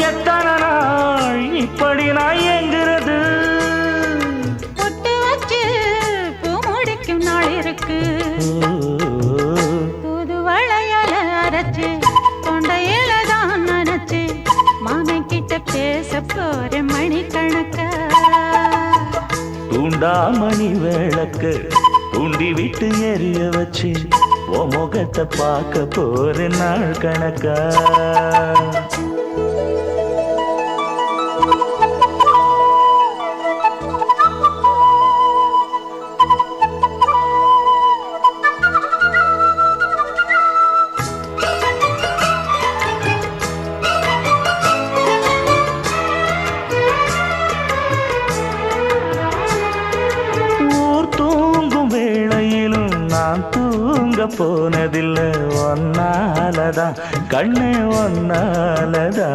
எத்தனை நாள் இப்படி நான் எங்கிறது? பொட்டு வச்சு பூ முடிக்கும் நாள் இருக்கு. புது வளையல அரைச்சு தொண்டையில தான் நினைச்சு மாமன் கிட்ட பேச போற மணிக்கணக்கா. தூண்டாமணி விளக்கு தூண்டி விட்டு எரிய வச்சு ஓ முகத்தை பார்க்க போற நாள் கணக்கா. நான் தூங்க போனதில்லை ஒன்னாலதான் கண்ணே ஒன்னாலதான்.